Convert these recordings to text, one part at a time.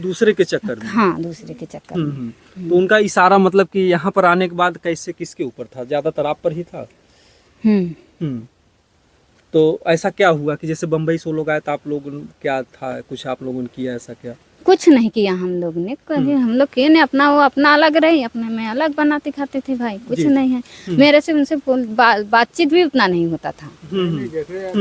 दूसरे के चक्कर में? हाँ, दूसरे के चक्कर में। तो उनका इशारा मतलब कि यहाँ पर आने के बाद कैसे किसके ऊपर था? ज्यादातर आप पर ही था? तो ऐसा क्या हुआ कि जैसे बम्बई से लोग आए तो आप लोग क्या था, कुछ आप लोगों ने किया ऐसा क्या? कुछ नहीं किया हम लोग ने, कहीं हम लोग के ने अपना वो अपना अलग रही, अपने में अलग बनाते खाते थे भाई, कुछ नहीं है। मेरे से उनसे बातचीत भी उतना नहीं होता था। जैसे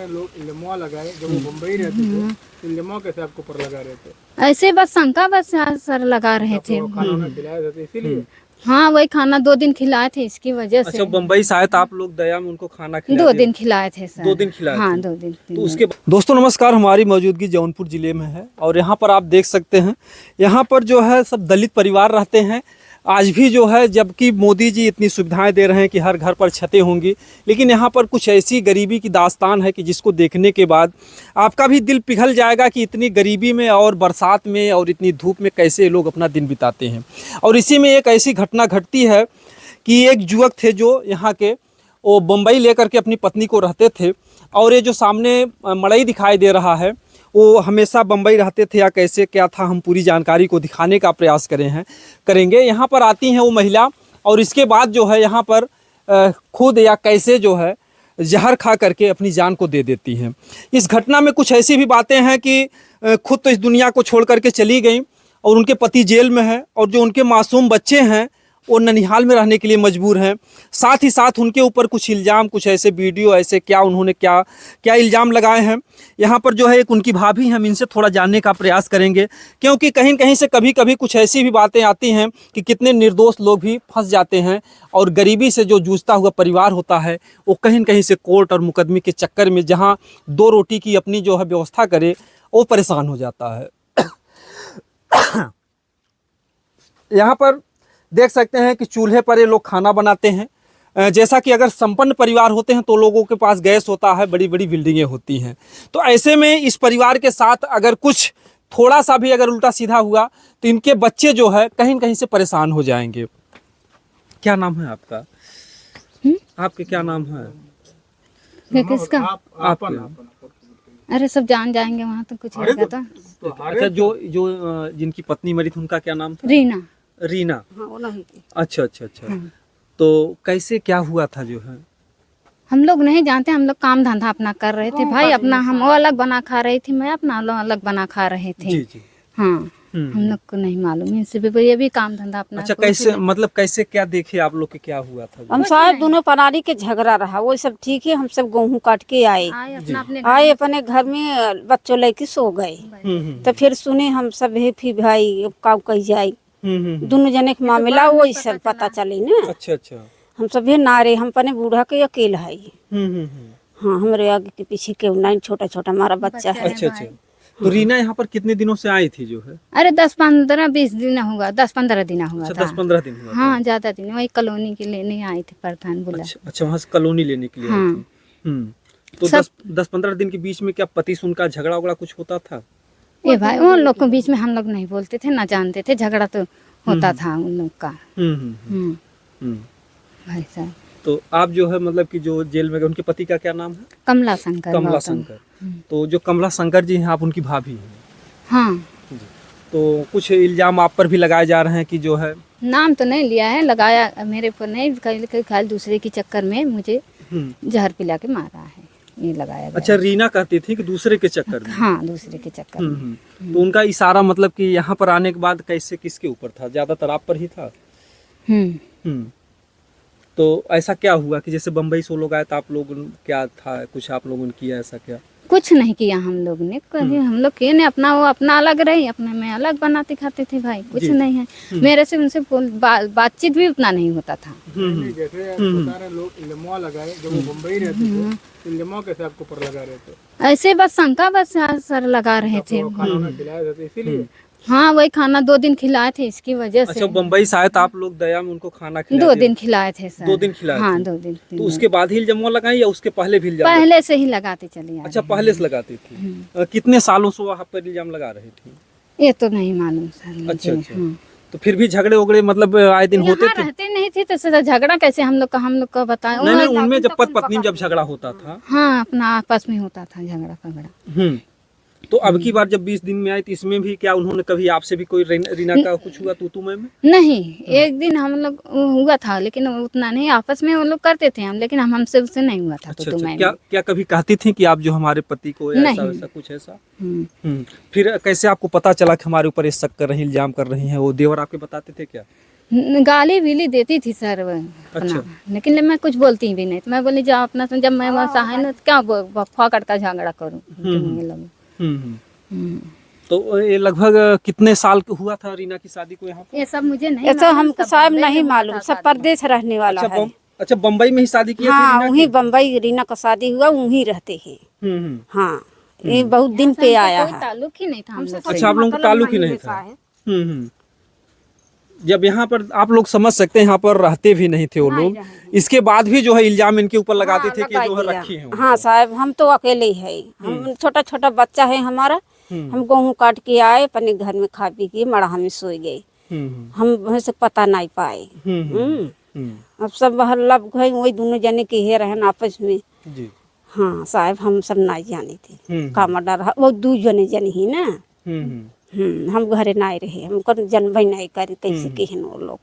लोग लिमवा लगाए जब वो बम्बई रहते थे, तो लिमवा कैसे आपको पर लगा रहे थे? ऐसे बस शंका बस सर लगा रहे थे। खाना खिलाया जाता इसीलिए? हाँ, वही खाना 2 दिन खिलाए थे इसकी वजह से। अच्छा, बम्बई से आए तो आप लोग दया में उनको खाना खिलाए? 2 दिन खिलाए थे सर। 2 दिन खिलाए? हाँ, 2 दिन। तो उसके दोस्तों नमस्कार, हमारी मौजूदगी जौनपुर जिले में है और यहाँ पर आप देख सकते हैं, यहाँ पर जो है सब दलित परिवार रहते हैं आज भी जो है। जबकि मोदी जी इतनी सुविधाएं दे रहे हैं कि हर घर पर छतें होंगी, लेकिन यहाँ पर कुछ ऐसी गरीबी की दास्तान है कि जिसको देखने के बाद आपका भी दिल पिघल जाएगा कि इतनी गरीबी में और बरसात में और इतनी धूप में कैसे लोग अपना दिन बिताते हैं। और इसी में एक ऐसी घटना घटती है कि एक युवक थे जो यहाँ के, वो बम्बई लेकर के अपनी पत्नी को रहते थे। और ये जो सामने मड़ई दिखाई दे रहा है, वो हमेशा बम्बई रहते थे या कैसे क्या था, हम पूरी जानकारी को दिखाने का प्रयास करेंगे। यहाँ पर आती हैं वो महिला और इसके बाद जो है यहाँ पर खुद या कैसे जो है जहर खा करके अपनी जान को दे देती हैं। इस घटना में कुछ ऐसी भी बातें हैं कि खुद तो इस दुनिया को छोड़ करके चली गई और उनके पति जेल में है और जो उनके मासूम बच्चे हैं वो ननिहाल में रहने के लिए मजबूर हैं। साथ ही साथ उनके ऊपर कुछ इल्ज़ाम, कुछ ऐसे वीडियो ऐसे क्या उन्होंने क्या इल्ज़ाम लगाए हैं। यहाँ पर जो है एक उनकी भाभी, हम इनसे थोड़ा जानने का प्रयास करेंगे, क्योंकि कहीं कहीं से कभी कभी कुछ ऐसी भी बातें आती हैं कि कितने निर्दोष लोग भी फंस जाते हैं और गरीबी से जो जूझता हुआ परिवार होता है वो कहीं कहीं से कोर्ट और मुकदमे के चक्कर में जहाँ 2 रोटी की अपनी जो है व्यवस्था करे वो परेशान हो जाता है। यहाँ पर देख सकते हैं कि चूल्हे पर ये लोग खाना बनाते हैं। जैसा कि अगर संपन्न परिवार होते हैं तो लोगों के पास गैस होता है, बड़ी बड़ी बिल्डिंगें होती हैं। तो ऐसे में इस परिवार के साथ अगर कुछ थोड़ा सा भी अगर उल्टा सीधा हुआ तो इनके बच्चे जो है कहीं कहीं से परेशान हो जाएंगे। क्या नाम है आपका? आपके क्या नाम है? किसका? आपके? अरे सब जान जाएंगे वहाँ तो कुछ होगा तो। अच्छा, जो जिनकी पत्नी मरी थी उनका क्या नाम था? रीना। हाँ, अच्छा। तो कैसे क्या हुआ था जो है? हम लोग नहीं जानते, हम लोग काम धंधा अपना कर रहे थे भाई, अपना हम वो अलग बना खा रही थी, मैं अपना अलग बना खा रहे थे। जी। हाँ, हम लोग को नहीं मालूम इनसे भी, ये भी काम धंधा अपना। अच्छा, कैसे मतलब कैसे क्या देखे आप लोग के, क्या हुआ था? हम साहब दोनों परारी के झगड़ा रहा, वो सब ठीक है। हम सब गेहूं काट के आए अपने घर में, बच्चों लेके सो गए। तो फिर सुने हम सब है फिर भाई का कही जाए, दोनों जने के मामला वही सब पता चले ना। अच्छा। हम सब है नारे, हम अपने बूढ़ा के अकेला है। हाँ, हमारे आगे के पीछे के नहीं, छोटा छोटा हमारा बच्चा है। अच्छा। तो रीना यहाँ पर कितने दिनों से आई थी जो है? अरे 10-15-20 दिन हुआ, 10-15 दिन हुआ। अच्छा, 10-15 दिन हुआ? हाँ, ज्यादा दिन। वही कॉलोनी के लेने आई थी, प्रधान बोला। अच्छा, वहाँ से कॉलोनी लेने के लिए आई थी। तो 10-15 दिन के बीच में क्या पति से उनका झगड़ा वगड़ा कुछ होता था? ये भाई उन लोग के बीच में हम लोग नहीं बोलते थे, ना जानते थे, झगड़ा तो होता था उन लोग का। भाई साहब, तो आप जो है मतलब कि जो जेल में गए, उनके पति का क्या नाम है? कमला शंकर। तो जो कमला शंकर जी हैं, आप उनकी भाभी हैं? हाँ। तो कुछ इल्जाम आप पर भी लगाए जा रहे हैं कि जो है? नाम तो नहीं लिया है, लगाया मेरे पर नहीं, खाली दूसरे के चक्कर में मुझे जहर पिला के मारा है, ये लगाया। अच्छा, रीना कहती थी कि दूसरे के चक्कर में? हाँ, दूसरे के चक्कर में। तो उनका इशारा मतलब कि यहाँ पर आने के बाद कैसे किसके ऊपर था? ज्यादातर आप पर ही था? तो ऐसा क्या हुआ कि जैसे बम्बई से लोग आए तो आप लोग क्या था, कुछ आप लोगों ने किया ऐसा क्या? कुछ नहीं किया हम लोग ने, कहीं हम लोग के ने अपना वो अपना अलग रही, अपने में अलग बनाते खाते थे भाई, कुछ नहीं है। मेरे से उनसे बातचीत भी उतना नहीं होता था। जैसे लोग लिमवा लगाए जब वो बम्बई रहते थे, तो लिमवा कैसे आपको पर लगा रहे थे? ऐसे बस शंका बस सर लगा रहे थे। खाना खिलाया जाता इसीलिए? हाँ, वही खाना 2 दिन खिलाए थे इसकी वजह से। अच्छा, बम्बई से आए तो आप लोग दया में उनको खाना खिलाए? 2 दिन खिलाए थे सर। 2 दिन खिलाए? हाँ, 2 दिन। तो उसके बाद ही इल्जाम लगाई या उसके पहले भी इल्जाम? पहले से ही लगाते चली। अच्छा, पहले से लगाती थी। कितने सालों से वहाँ पर इल्जाम लगा रही थी? ये तो नहीं मालूम सर। अच्छा। तो फिर भी झगड़े वगड़े मतलब आए दिन होते थे? रहते नहीं थे तो झगड़ा कैसे हम लोग का बताएं? नहीं, उनमें जब पत्नी जब झगड़ा होता था? हाँ, अपना आपस में होता था झगड़ा पगड़ा। तो अब की बार जब 20 दिन में आए तो इसमें भी क्या उन्होंने कभी आपसे भी कोई रीना का कुछ हुआ तू मैं में? नहीं, एक दिन हम लोग हुआ था, लेकिन उतना नहीं, आपस में वो लोग करते थे हम, लेकिन हमसे उससे नहीं हुआ था। अच्छा, तो अच्छा। क्या कभी कहती थी कि आप जो हमारे पति को ऐसा वैसा कुछ ऐसा? फिर कैसे आपको पता चला कि हमारे ऊपर ये शक कर रही, इल्जाम कर रही हैं? वो देवर आपके बताते थे क्या? गाली वीली देती थी सर वो अपना। अच्छा। लेकिन मैं कुछ बोलती भी नहीं, तो मैं बोली जाओ अपना, जब मैं वैसा है ना, क्या फाकड़ का झगड़ा करूँ। तो ये लगभग कितने साल हुआ था रीना की शादी को यहाँ पर? ये सब मुझे नहीं ऐसा हमको साहब नहीं मालूम, सब परदेश रहने वाला अच्छा, है। अच्छा, बम्बई में ही शादी की? हाँ, वहीं बम्बई रीना का शादी हुआ, वहीं रहते हैं। हाँ, ये बहुत दिन पे आया है। ताल्लुक ही नहीं था हमसे। अच्छा, आप लोगों को ताल्लुक ही नहीं था। जब यहाँ पर आप लोग समझ सकते हैं, यहाँ पर रहते भी नहीं थे वो लोग, इसके बाद भी जो है इल्जाम इनके ऊपर लगाते थे कि जो है रखी है। हाँ साहब, हम तो अकेले ही है, हम छोटा छोटा बच्चा है हमारा, हम गेहूँ काट के आए, अपने घर में खा पी के मड़ा में सो गए, हम वैसे पता नहीं पाए। अब सब हल्ला गए, वही दोनों जने के हे रहन आपस में। हाँ साहब, हम सब नहीं जाने थे का डर, वो 2 जने ही ना। हम घरे नहीं रहे, हमको जनबई नहीं करे कैसे कहन वो लोग।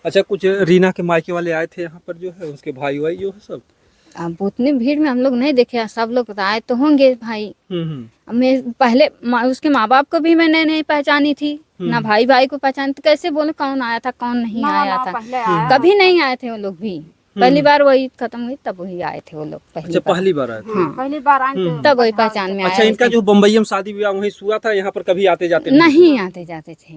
अच्छा, कुछ रीना के मायके वाले आए थे यहाँ पर जो है, उसके भाई वाई जो है सब? अब उतनी भीड़ में हम लोग नहीं देखे, सब लोग आए तो होंगे भाई। मैं पहले उसके माँ बाप को भी मैंने नहीं पहचानी थी, ना भाई को पहचानी, तो कैसे बोले कौन आया था कौन नहीं आया था। कभी नहीं आए थे वो लोग भी, पहली बार वही खत्म हुई तब वही आए थे वो लोग। पहली बार आए थे? हाँ, पहली बार आए तब वही पहचान में आए। अच्छा, इनका जो बम्बई में शादी विवाह वहीं हुआ था, यहाँ पर कभी आते जाते नहीं आते जाते थे।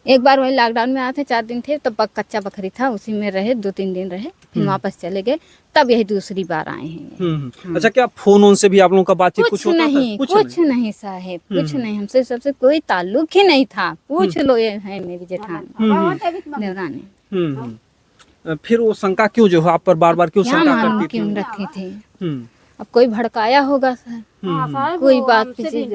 एक बार वही लॉकडाउन में आए थे, 4 दिन थे, तब कच्चा बकरी था, उसी में रहे, 2-3 दिन रहे, फिर वापस चले गए, तब यही दूसरी बार आए हैं। अच्छा, क्या फोन से भी आप लोगों का बातचीत कुछ होता नहीं था? कुछ नहीं साहेब, कुछ नहीं, हमसे सबसे कोई ताल्लुक ही नहीं था। पूछ लो, ये है मेरी जेठान देवरानी। फिर वो शंका क्यों जो है आप पर बार बार क्यों शंका करती थी? क्यों रखी थी? अब कोई भड़काया होगा सर, कोई बात पीछे।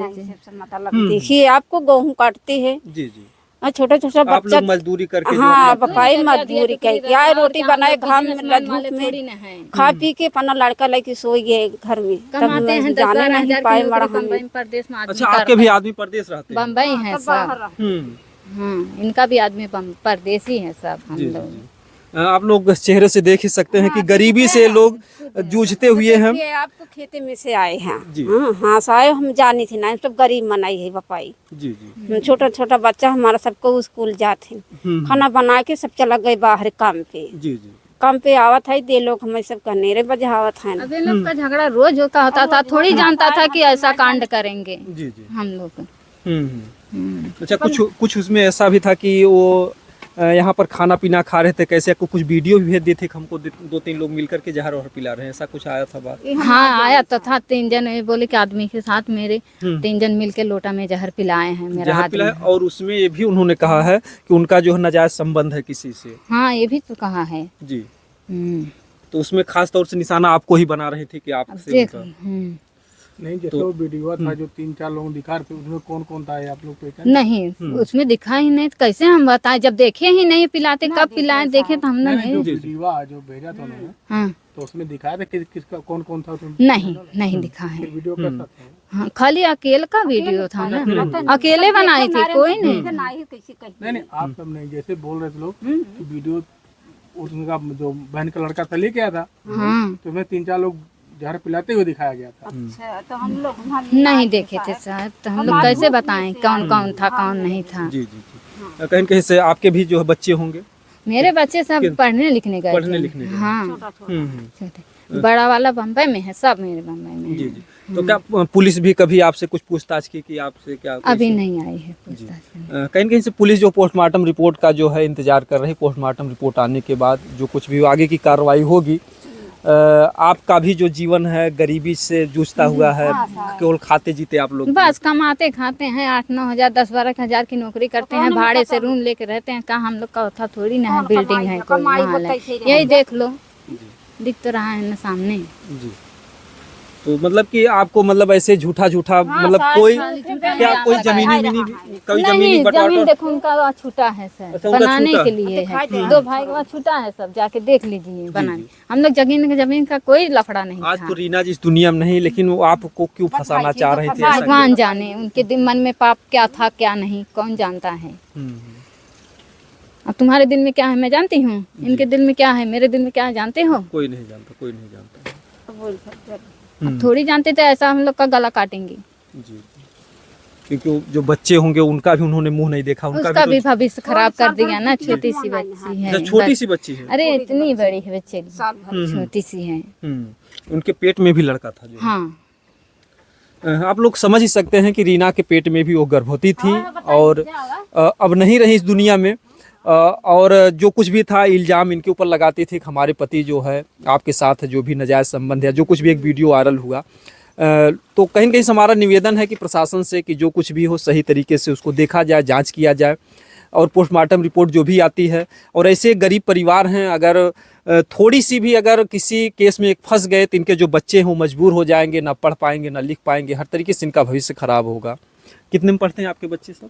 देखिए, आपको गेहूँ काटते हैं जी जी, छोटा छोटा आप बच्चा, लोग मजदूरी करके हाँ बकाई मजदूरी करके आए, रोटी बनाए घाम में धूप में, खा पी के अपना लड़का लेके सो गए घर में, कमाते हैं, जाने नहीं पाए मड़ा बम्बई परदेश में। अच्छा, आपके भी आदमी परदेश रहते हैं? बम्बई है सब। इनका भी आदमी परदेसी है सब। हम लोग आप लोग चेहरे से देख ही सकते हैं कि गरीबी से लोग जूझते हुए हैं। आपको खेते में से आए हैं। हाँ साहब, हम जानी थी ना, सब गरीब मनाई है बपाई। जी जी, छोटा छोटा बच्चा हमारा सबको स्कूल जाते, खाना बना के सब चला गए बाहर काम पे। जी जी, काम पे आवत है, दे लोग हमें सब कनेरे बजावत है। अब लोग का झगड़ा रोज होता था, थोड़ी जानता था कि ऐसा कांड करेंगे। जी जी, हम लोग। अच्छा, कुछ उसमें ऐसा भी था कि वो यहाँ पर खाना पीना खा रहे थे, कैसे आपको कुछ वीडियो भी भेज दिए थे हमको, 2-3 लोग मिलकर के जहर और पिला रहे हैं, ऐसा कुछ आया था बात? हाँ, आया तो था। 3 जन बोले कि आदमी के साथ मेरे 3 जन मिलकर लोटा में जहर पिलाए हैं मेरा आदमी। और उसमें ये भी उन्होंने कहा है कि उनका जो है नाजायज संबंध है किसी से। हाँ, ये भी तो कहा है जी। तो उसमें खास तौर से निशाना आपको ही बना रहे थे कि आपसे नहीं, जैसे वो वीडियो था जो 3-4 लोग दिखा रहे थे, उसमें कौन कौन था आप लोग पहचान? नहीं, उसमें दिखा ही नहीं, कैसे हम बताएं? जब देखे ही नहीं पिलाते, कब पिलाए देखे तो हमने नहीं। जो वीडियो जो भेजा था उन्होंने, हाँ, तो उसमें दिखाया था किसका कौन कौन था उसमें? नहीं दिखा है। वीडियो कैसा था? हाँ, खाली अकेले का वीडियो था ना, अकेले बनाई थी, कोई नहीं। नहीं, आप सब नहीं, जैसे बोल रहे थे लोग कि वीडियो उनका जो बहन का लड़का था लेके आया था, तो उसमें 3-4 लोग जहर पिलाते हुए दिखाया गया था। अच्छा, तो हम लोग नहीं देखे थे साहब, तो हम लोग कैसे बताएं कौन कौन था कौन नहीं था? जी जी जी, कहीं कहीं से आपके भी जो है बच्चे होंगे? मेरे बच्चे सब पढ़ने लिखने गए। पढ़ने लिखने गए? हाँ, बड़ा वाला बम्बई में है, सब मेरे बम्बई में। जी जी, तो क्या पुलिस भी कभी आपसे कुछ पूछताछ की कि आपसे क्या? अभी नहीं आई है पूछताछ। कहीं कहीं से पुलिस जो पोस्टमार्टम रिपोर्ट का जो है इंतजार कर रही, पोस्टमार्टम रिपोर्ट आने के बाद जो कुछ भी आगे की कार्रवाई होगी। आपका भी जो जीवन है गरीबी से जूझता हुआ है, केवल खाते जीते आप लोग? बस कमाते खाते हैं, 8-9 हज़ार 10-12 हज़ार की नौकरी करते हैं, भाड़े से रूम लेके रहते हैं। कहाँ हम लोग का था थोड़ी ना है, बिल्डिंग है, कोई महल है, यही देख लो, दिख तो रहा है ना सामने। जी, तो मतलब कि आपको मतलब ऐसे झूठा मतलब कोई क्या कोई जमीनी बंटवारा जमीन देखो उनका वहाँ छूटा है सर, अच्छा, उनका बनाने छूटा के लिए है। 2 भाई का वहाँ छूटा है, सब जाके देख लीजिए बनाने। हम लोग जमीन का कोई लफड़ा नहीं आज था। तो रीना जी इस दुनिया में नहीं, लेकिन वो आपको क्यों फंसाना चाह रही थी ऐसा? भगवान जाने उनके दिल मन में पाप क्या था क्या नहीं, कौन जानता है। अब तुम्हारे दिल में क्या है मैं जानती हूँ, इनके दिल में क्या है, मेरे दिल में क्या है जानते हो? कोई नहीं जानता, कोई नहीं जानता। अब थोड़ी जानते थे ऐसा हम लोग का गला काटेंगे। जी, क्योंकि जो बच्चे होंगे उनका भी उन्होंने मुंह नहीं देखा, उसका भी भविष्य खराब कर दिया ना। छोटी सी बच्ची है, छोटी सी बच्ची है। अरे इतनी बड़ी है बच्चे, छोटी सी है। उनके पेट में भी लड़का था जो। हाँ, आप लोग समझ ही सकते हैं कि रीना के पेट में भी वो गर्भवती थी और अब नहीं रही इस दुनिया में। और जो कुछ भी था इल्ज़ाम इनके ऊपर लगाती थी कि हमारे पति जो है आपके साथ जो भी नाजायज़ संबंध है, जो कुछ भी एक वीडियो वायरल हुआ। तो कहीं न कहीं से हमारा निवेदन है कि प्रशासन से कि जो कुछ भी हो सही तरीके से उसको देखा जाए, जांच किया जाए और पोस्टमार्टम रिपोर्ट जो भी आती है। और ऐसे गरीब परिवार हैं, अगर थोड़ी सी भी अगर किसी केस में एक फंस गए तो इनके जो बच्चे हों मजबूर हो जाएंगे, ना पढ़ पाएंगे ना लिख पाएंगे, हर तरीके से इनका भविष्य खराब होगा। कितने में पढ़ते हैं आपके बच्चे सब?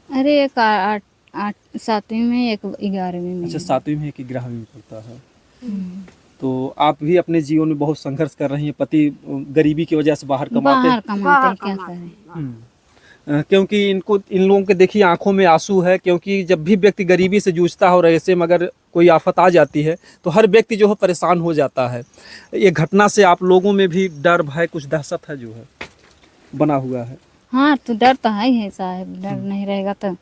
अरे एक 7वीं में, एक 11वीं में। अच्छा, 7वीं में, एक 11वीं में पढ़ता है। तो आप भी अपने जीवन में बहुत संघर्ष कर रही हैं। पति गरीबी की वजह से बाहर कमाते हैं, क्या करें। क्योंकि इन लोगों के देखिए आंखों में आंसू है, क्योंकि जब भी व्यक्ति गरीबी से जूझता है और ऐसे में अगर कोई आफत आ जाती है तो हर व्यक्ति जो है परेशान हो जाता है। ये घटना से आप लोगों में भी डर भय कुछ दहशत है जो है बना हुआ है? हाँ, तो डर तो है साहब, डर नहीं रहेगा तो।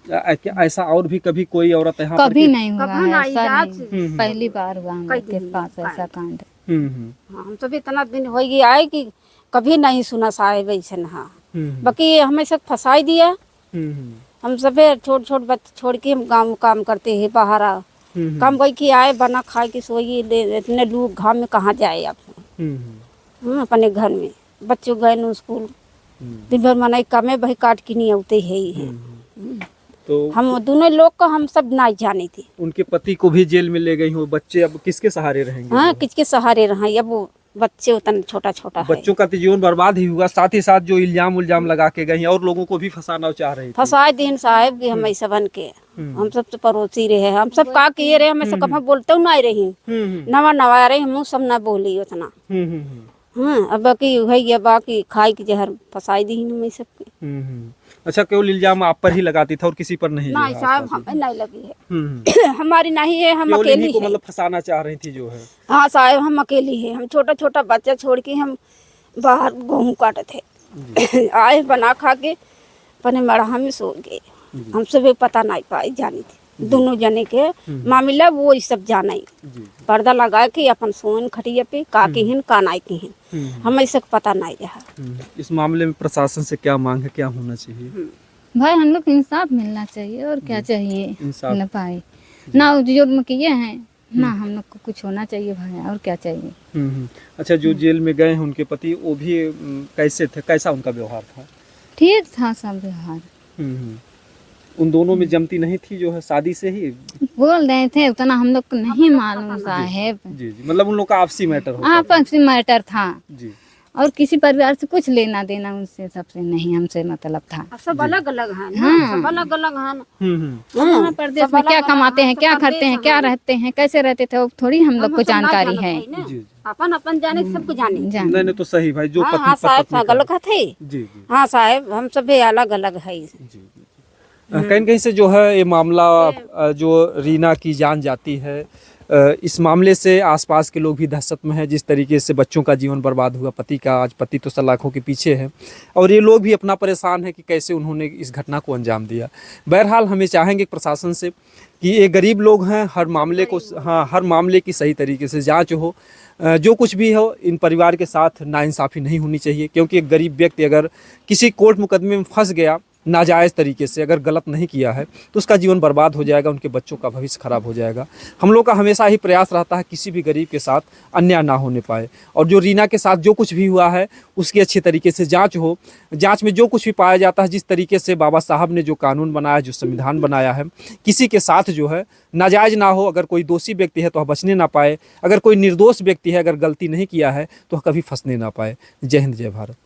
क्या ऐसा और भी कभी कोई औरत यहाँ कभी नहीं हुआ है ऐसा, नहीं पहली बार हुआ हमारे पास ऐसा कांड। हम सब इतना दिन हो गया है कि कभी नहीं सुना साहेब ऐसा। हाँ, बाकी हमें सब फंसाई दिया। हम सब छोट बच्चे छोड़ के हम गाँव काम करते हैं बाहर। काम कोई की आए बना खा के सोई, इतने लोग घाम में कहाँ जाए आप। अपने घर में बच्चों गए स्कूल, दिन भर मनाई कमे भाई काट के नहीं आते है। तो हम दोनों लोग को हम सब नहीं जाने थे। उनके पति को भी जेल में ले गई हो, बच्चे अब किसके सहारे रहेंगे? हाँ, किसके सहारे रहे? अब वो बच्चे उतना छोटा है। बच्चों का तो जीवन बर्बाद ही हुआ, साथ ही साथ जो इल्जाम लगा के गई और लोगों को भी फंसाना चाह रही थी। फंसाए दिन साहब कि हम ऐसा बन के, हम सब तो पड़ोसी रहे, हम सब का किए रहे, हम ऐसा कभी बोलते नहीं रही। नवा रहे हम सब ना बोली उतना। हाँ, अब बाकी है बाकी खाई की जहर फंसाई दी हमें सबके। अच्छा, केवल इल्जाम आप पर ही लगाती था और किसी पर नहीं? नहीं साहब, हमें नहीं लगी है। हमारी नहीं है, हम अकेली है। मतलब फंसाना चाह रही थी जो है। हाँ साहब, हम अकेली है। हम छोटा बच्चा छोड़ के हम बाहर गेहूँ काटे थे। आए बना खा के अपने मड़हा में सो गए। हम सब पता नहीं पाई जानी थी। दोनों जने के मामला वो सब जाना ही। पर्दा लगा के अपन सोन खटिया पे का केहन का नहीं केहन, हमें सब पता नहीं रहा। इस मामले में प्रशासन से क्या मांग है, क्या होना चाहिए? भाई हम लोग इंसाफ मिलना चाहिए, और क्या चाहिए। न पाए ना जुर्म किए हैं ना, हम लोग को कुछ होना चाहिए भाई, और क्या चाहिए। अच्छा, जो जेल में गए हैं उनके पति, वो भी कैसे थे, कैसा उनका व्यवहार था? ठीक था सब व्यवहार। उन दोनों में जमती नहीं थी जो है, शादी से ही बोल रहे थे, उतना हम लोग को नहीं मालूम साहेब। जी, मतलब उन लोग का आपसी मैटर होता आपसी मैटर था जी। और किसी परिवार से कुछ लेना देना उनसे सबसे नहीं, हमसे मतलब था। सब अलग अलग है। हाँ, सब अलग अलग है। प्रदेश में क्या कमाते हैं, क्या करते हैं, क्या रहते हैं, कैसे रहते थे, वो थोड़ी हम लोग को जानकारी है। अपन जाने सबको जाने। नहीं तो सही भाई, जो हाँ साहब गलत थे जी। हाँ साहब, हम सब अलग अलग है। कहीं कहीं से जो है ये मामला जो रीना की जान जाती है, इस मामले से आसपास के लोग भी दहशत में हैं। जिस तरीके से बच्चों का जीवन बर्बाद हुआ, पति का, आज पति तो सलाखों के पीछे है और ये लोग भी अपना परेशान है कि कैसे उन्होंने इस घटना को अंजाम दिया। बहरहाल हमें चाहेंगे प्रशासन से कि ये गरीब लोग हैं, हर मामले को, हाँ, हर मामले की सही तरीके से जांच हो। जो कुछ भी हो, इन परिवार के साथ नाइंसाफ़ी नहीं होनी चाहिए, क्योंकि एक गरीब व्यक्ति अगर किसी कोर्ट मुकदमे में फंस गया नाजायज़ तरीके से अगर गलत नहीं किया है तो उसका जीवन बर्बाद हो जाएगा, उनके बच्चों का भविष्य खराब हो जाएगा। हम लोग का हमेशा ही प्रयास रहता है किसी भी गरीब के साथ अन्याय ना होने पाए, और जो रीना के साथ जो कुछ भी हुआ है उसकी अच्छे तरीके से जांच हो। जांच में जो कुछ भी पाया जाता है, जिस तरीके से बाबा साहब ने जो कानून बनाया, जो संविधान बनाया है, किसी के साथ जो है नाजायज़ ना हो। अगर कोई दोषी व्यक्ति है तो वह बचने ना पाए, अगर कोई निर्दोष व्यक्ति है, अगर गलती नहीं किया है तो वह कभी फंसने ना पाए। जय हिंद, जय भारत।